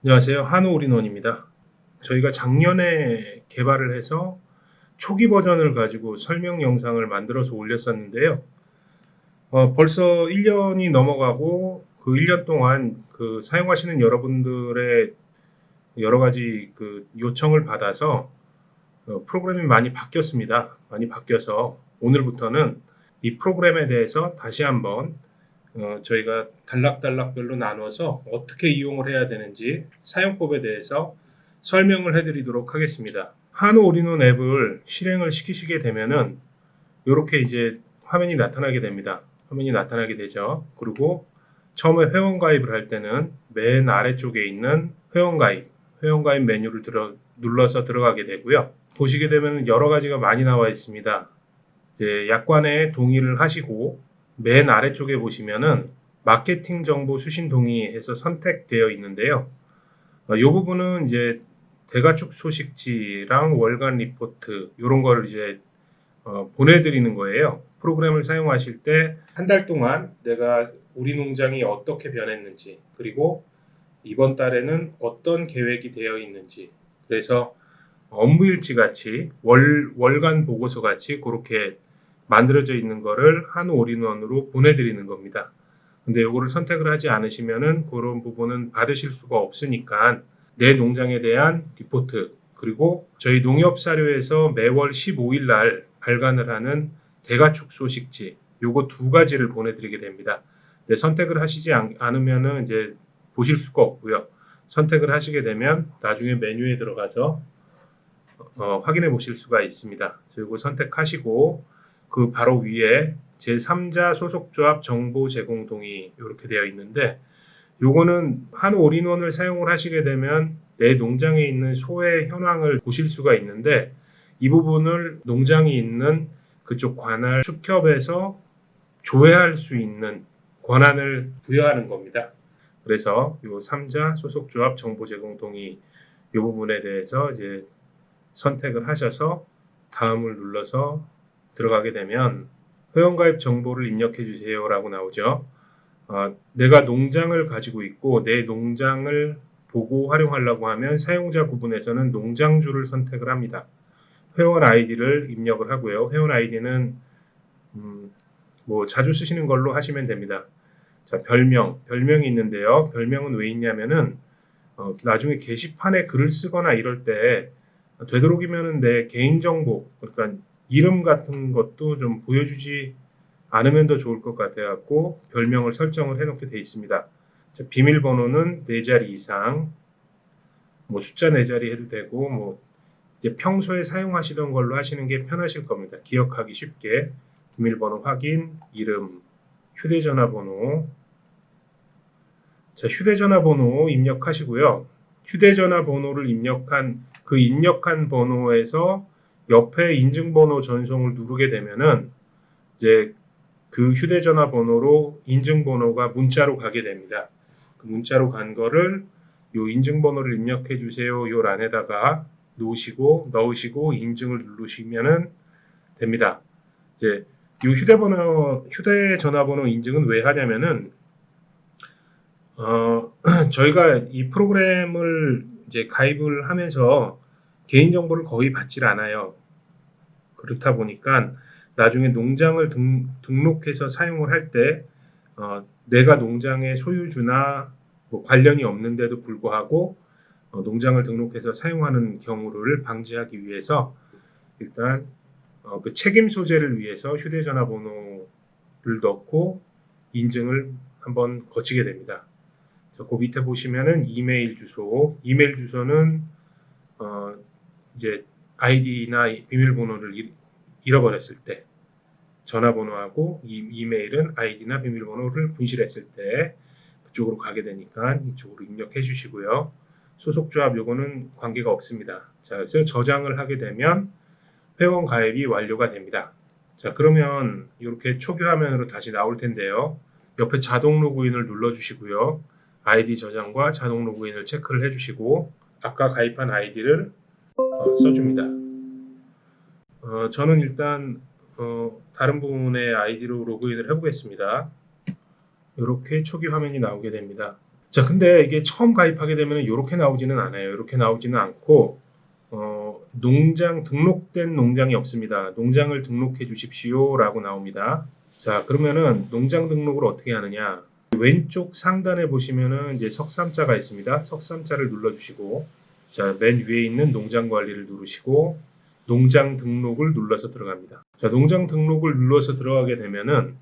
안녕하세요. 한우올인원입니다. 저희가 작년에 개발을 해서 초기 버전을 가지고 설명 영상을 만들어서 올렸었는데요. 벌써 1년이 넘어가고 그 1년 동안 사용하시는 여러분들의 여러 가지 요청을 받아서 프로그램이 많이 바뀌었습니다. 많이 바뀌어서 오늘부터는 이 프로그램에 대해서 다시 한번 저희가 단락단락별로 나눠서 어떻게 이용을 해야 되는지 사용법에 대해서 설명을 해드리도록 하겠습니다. 한우 올인원 앱을 실행을 시키시게 되면은 이렇게 이제 화면이 나타나게 됩니다. 화면이 나타나게 되죠. 그리고 처음에 회원 가입을 할 때는 맨 아래쪽에 있는 회원 가입 메뉴를 눌러서 들어가게 되고요. 보시게 되면 여러 가지가 많이 나와 있습니다. 이제 약관에 동의를 하시고 맨 아래쪽에 보시면은 마케팅 정보 수신 동의해서 선택되어 있는데요. 이 부분은 이제 대가축 소식지랑 월간 리포트 이런 거를 이제 보내드리는 거예요. 프로그램을 사용하실 때 한 달 동안 내가 우리 농장이 어떻게 변했는지, 그리고 이번 달에는 어떤 계획이 되어 있는지, 그래서 업무일지 같이 월간 보고서 같이 그렇게 만들어져 있는 거를 한 올인원으로 보내드리는 겁니다. 근데 이거를 선택을 하지 않으시면은 그런 부분은 받으실 수가 없으니까 내 농장에 대한 리포트, 그리고 저희 농협사료에서 매월 15일 날 발간을 하는 대가축 소식지, 요거 두 가지를 보내드리게 됩니다. 네, 선택을 하시지 않으면은 이제 보실 수가 없고요. 선택을 하시게 되면 나중에 메뉴에 들어가서 확인해 보실 수가 있습니다. 그리고 선택하시고 그 바로 위에 제3자 소속조합 정보 제공 동의 이렇게 되어 있는데, 요거는 한 올인원을 사용을 하시게 되면 내 농장에 있는 소의 현황을 보실 수가 있는데, 이 부분을 농장이 있는 그쪽 관할 축협에서 조회할 수 있는 권한을 부여하는 겁니다. 그래서 요 3자 소속조합 정보 제공 동의 이 부분에 대해서 이제 선택을 하셔서 다음을 눌러서 들어가게 되면 회원가입 정보를 입력해 주세요 라고 나오죠. 내가 농장을 가지고 있고 내 농장을 보고 활용하려고 하면 사용자 구분에서는 농장주를 선택을 합니다. 회원 아이디를 입력을 하고요. 회원 아이디는 뭐 자주 쓰시는 걸로 하시면 됩니다. 자, 별명이 있는데요. 별명은 왜 있냐면은 나중에 게시판에 글을 쓰거나 이럴 때 되도록이면 내 개인정보, 그러니까 이름 같은 것도 좀 보여주지 않으면 더 좋을 것 같아갖고 별명을 설정을 해놓게 되어 있습니다. 자, 비밀번호는 4자리 이상, 뭐 숫자 4자리 해도 되고, 뭐 이제 평소에 사용하시던 걸로 하시는 게 편하실 겁니다. 기억하기 쉽게 비밀번호 확인, 이름, 휴대전화 번호. 자, 휴대전화 번호 입력하시고요. 휴대전화 번호를 입력한 번호에서 옆에 인증번호 전송을 누르게 되면은 이제 그 휴대전화 번호로 인증번호가 문자로 가게 됩니다. 그 문자로 간 거를 요 인증번호를 입력해 주세요. 요 란에다가 넣으시고 인증을 누르시면은 됩니다. 이제 요 휴대전화 번호 인증은 왜 하냐면은 저희가 이 프로그램을 이제 가입을 하면서 개인정보를 거의 받질 않아요. 그렇다 보니까 나중에 농장을 등록해서 사용을 할 때, 내가 농장의 소유주나 뭐 관련이 없는데도 불구하고 농장을 등록해서 사용하는 경우를 방지하기 위해서 일단 그 책임 소재를 위해서 휴대전화 번호를 넣고 인증을 한번 거치게 됩니다. 그 밑에 보시면은 이메일 주소는 이제 아이디나 비밀번호를 잃어버렸을 때, 전화번호하고 이메일은 아이디나 비밀번호를 분실했을 때 그쪽으로 가게 되니까 이쪽으로 입력해 주시고요. 소속조합 요거는 관계가 없습니다. 자, 그래서 저장을 하게 되면 회원 가입이 완료가 됩니다. 자, 그러면 이렇게 초기 화면으로 다시 나올 텐데요. 옆에 자동 로그인을 눌러 주시고요. 아이디 저장과 자동 로그인을 체크를 해주시고 아까 가입한 아이디를 써줍니다. 저는 일단 다른 부분의 아이디로 로그인을 해보겠습니다. 이렇게 초기 화면이 나오게 됩니다. 자, 근데 이게 처음 가입하게 되면 이렇게 나오지는 않아요. 이렇게 나오지는 않고, 농장, 등록된 농장이 없습니다. 농장을 등록해 주십시오 라고 나옵니다. 자, 그러면은 농장 등록을 어떻게 하느냐. 왼쪽 상단에 보시면은 이제 석삼자가 있습니다. 석삼자를 눌러주시고, 자, 맨 위에 있는 농장 관리를 누르시고, 농장 등록을 눌러서 들어갑니다. 자, 농장 등록을 눌러서 들어가게 되면은,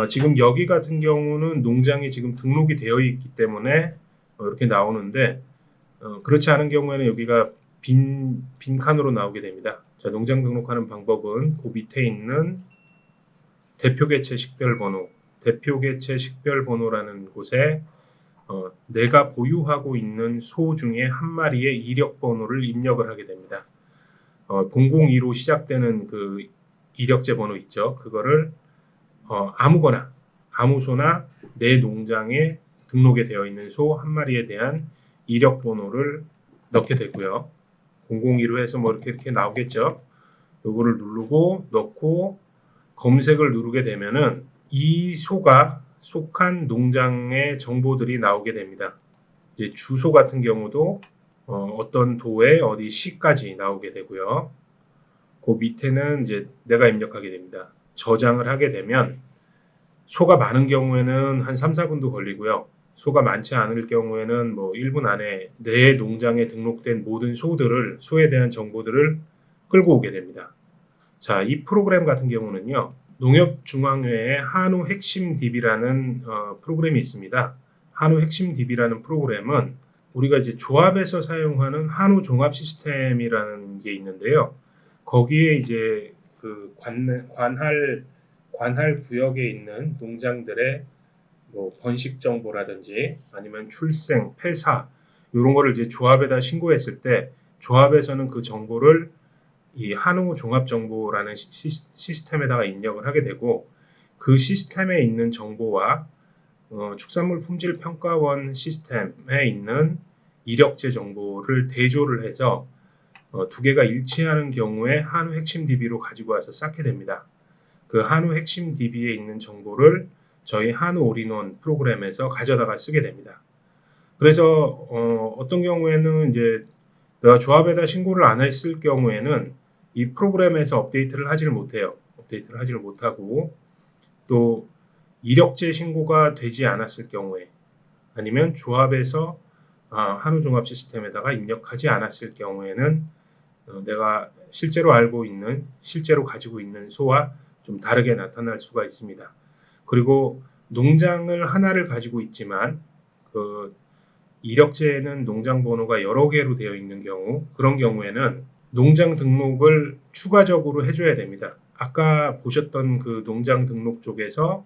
지금 여기 같은 경우는 농장이 지금 등록이 되어 있기 때문에 이렇게 나오는데, 그렇지 않은 경우에는 여기가 빈 칸으로 나오게 됩니다. 자, 농장 등록하는 방법은 그 밑에 있는 대표개체 식별번호, 대표개체 식별번호라는 곳에 내가 보유하고 있는 소 중에 한 마리의 이력번호를 입력을 하게 됩니다. 002로 시작되는 그 이력제 번호 있죠. 그거를 아무거나 아무 소나 내 농장에 등록이 되어 있는 소 한 마리에 대한 이력 번호를 넣게 되고요. 002로 해서 뭐 이렇게 나오겠죠. 요거를 누르고 넣고 검색을 누르게 되면은 이 소가 속한 농장의 정보들이 나오게 됩니다. 이제 주소 같은 경우도 어떤 도에 어디 시까지 나오게 되고요. 그 밑에는 이제 내가 입력하게 됩니다. 저장을 하게 되면 소가 많은 경우에는 한 3, 4분도 걸리고요. 소가 많지 않을 경우에는 뭐 1분 안에 내 농장에 등록된 모든 소에 대한 정보들을 끌고 오게 됩니다. 자, 이 프로그램 같은 경우는요. 농협중앙회에 한우 핵심 DB라는 프로그램이 있습니다. 한우 핵심 DB라는 프로그램은 우리가 이제 조합에서 사용하는 한우 종합 시스템이라는 게 있는데요. 거기에 이제 그 관할 구역에 있는 농장들의 뭐 번식 정보라든지 아니면 출생, 폐사 이런 거를 이제 조합에다 신고했을 때 조합에서는 그 정보를 이 한우 종합 정보라는 시스템에다가 입력을 하게 되고 그 시스템에 있는 정보와 축산물 품질 평가원 시스템에 있는 이력제 정보를 대조를 해서 두 개가 일치하는 경우에 한우 핵심 DB로 가지고 와서 쌓게 됩니다. 그 한우 핵심 DB에 있는 정보를 저희 한우 올인원 프로그램에서 가져다가 쓰게 됩니다. 그래서 어떤 경우에는 이제 내가 조합에다 신고를 안 했을 경우에는 이 프로그램에서 업데이트를 하지를 못해요. 업데이트를 하지를 못하고 또 이력제 신고가 되지 않았을 경우에 아니면 조합에서 한우 종합 시스템에다가 입력하지 않았을 경우에는 내가 실제로 알고 있는, 실제로 가지고 있는 소와 좀 다르게 나타날 수가 있습니다. 그리고 농장을 하나를 가지고 있지만 그 이력제에는 농장 번호가 여러 개로 되어 있는 경우, 그런 경우에는 농장 등록을 추가적으로 해줘야 됩니다. 아까 보셨던 그 농장 등록 쪽에서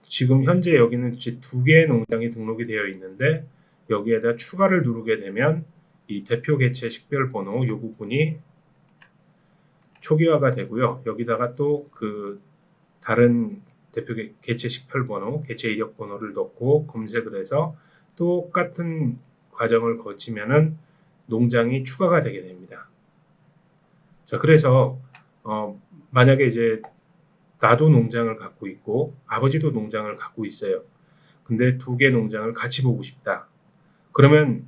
지금 현재 여기는 이제 두 개의 농장이 등록이 되어 있는데 여기에다 추가를 누르게 되면 이 대표 개체 식별 번호 이 부분이 초기화가 되고요. 여기다가 또 그 다른 대표 개체 식별 번호, 개체 이력 번호를 넣고 검색을 해서 똑같은 과정을 거치면은 농장이 추가가 되게 됩니다. 자, 그래서 만약에 이제 나도 농장을 갖고 있고 아버지도 농장을 갖고 있어요. 근데 두 개 농장을 같이 보고 싶다. 그러면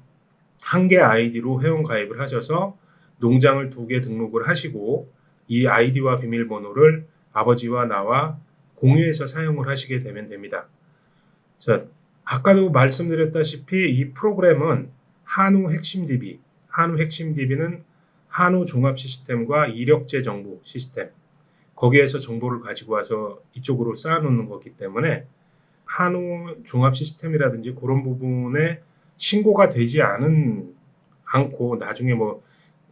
한 개 아이디로 회원 가입을 하셔서 농장을 두 개 등록을 하시고 이 아이디와 비밀번호를 아버지와 나와 공유해서 사용을 하시게 되면 됩니다. 자, 아까도 말씀드렸다시피 이 프로그램은 한우 핵심 DB, 한우 핵심 DB는 한우 종합 시스템과 이력제 정보 시스템, 거기에서 정보를 가지고 와서 이쪽으로 쌓아놓는 거기 때문에 한우 종합 시스템이라든지 그런 부분에 신고가 되지 않고 나중에 뭐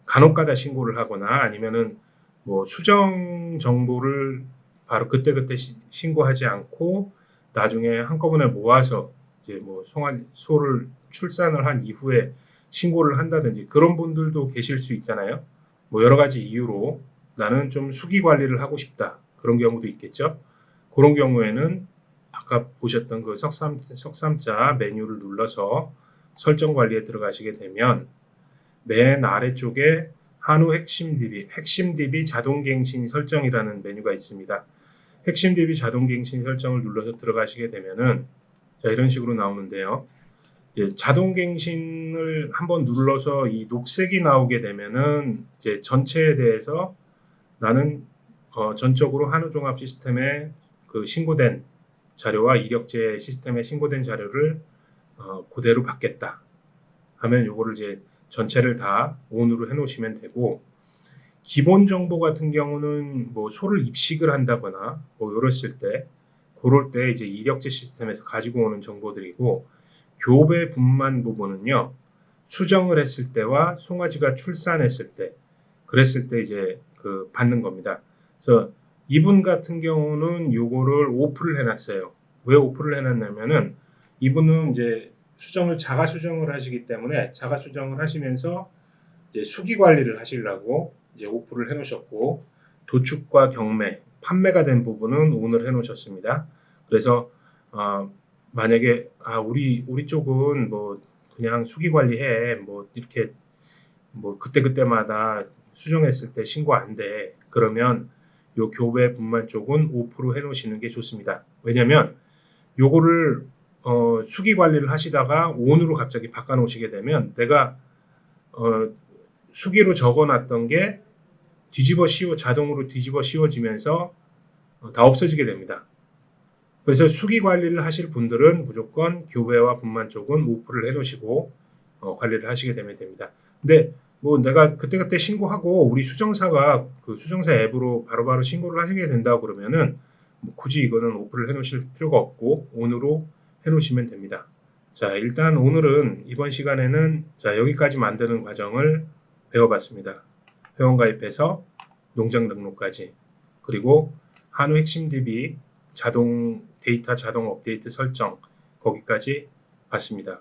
간혹가다 신고를 하거나 아니면은 뭐 수정 정보를 바로 그때그때 신고하지 않고 나중에 한꺼번에 모아서 이제 뭐 소를 출산을 한 이후에 신고를 한다든지 그런 분들도 계실 수 있잖아요. 뭐 여러 가지 이유로 나는 좀 수기 관리를 하고 싶다. 그런 경우도 있겠죠. 그런 경우에는 아까 보셨던 그 석삼자 메뉴를 눌러서 설정 관리에 들어가시게 되면 맨 아래쪽에 한우 핵심 DB 자동갱신 설정이라는 메뉴가 있습니다. 핵심 DB 자동갱신 설정을 눌러서 들어가시게 되면은 자, 이런 식으로 나오는데요. 이제 자동갱신을 한번 눌러서 이 녹색이 나오게 되면은 이제 전체에 대해서 나는 전적으로 한우종합 시스템에 그 신고된 자료와 이력제 시스템에 신고된 자료를 그대로 받겠다 하면 요거를 이제 전체를 다 ON으로 해놓으시면 되고, 기본 정보 같은 경우는 뭐 소를 입식을 한다거나 뭐 이랬을 때 그럴 때 이제 이력제 시스템에서 가지고 오는 정보들이고, 교배 분만 부분은요 수정을 했을 때와 송아지가 출산했을 때 그랬을 때 이제 그 받는 겁니다. 그래서 이분 같은 경우는 요거를 오프를 해놨어요. 왜 오프를 해놨냐면은 이분은 이제 자가 수정을 하시기 때문에 자가 수정을 하시면서 이제 수기 관리를 하시려고 이제 오프를 해놓으셨고, 도축과 경매, 판매가 된 부분은 온을 해놓으셨습니다. 그래서 만약에 우리 쪽은 뭐 그냥 수기 관리해 뭐 이렇게 뭐 그때그때마다 수정했을 때 신고 안 돼. 그러면 요 교배 분만 쪽은 5% 해놓으시는 게 좋습니다. 왜냐면 요거를 수기 관리를 하시다가 온으로 갑자기 바꿔놓으시게 되면 내가 수기로 적어놨던 게 자동으로 뒤집어 씌워지면서 다 없어지게 됩니다. 그래서 수기 관리를 하실 분들은 무조건 교배와 분만 쪽은 5%를 해놓으시고 관리를 하시게 되면 됩니다. 근데 뭐 내가 그때그때 신고하고 우리 수정사가 그 수정사 앱으로 바로바로 신고를 하시게 된다고 그러면은 뭐 굳이 이거는 5%를 해놓으실 필요가 없고 온으로 해놓으시면 됩니다. 자, 일단 오늘은 이번 시간에는 자, 여기까지 만드는 과정을 배워봤습니다. 회원가입해서 농장 등록까지, 그리고 한우 핵심 DB 데이터 자동 업데이트 설정, 거기까지 봤습니다.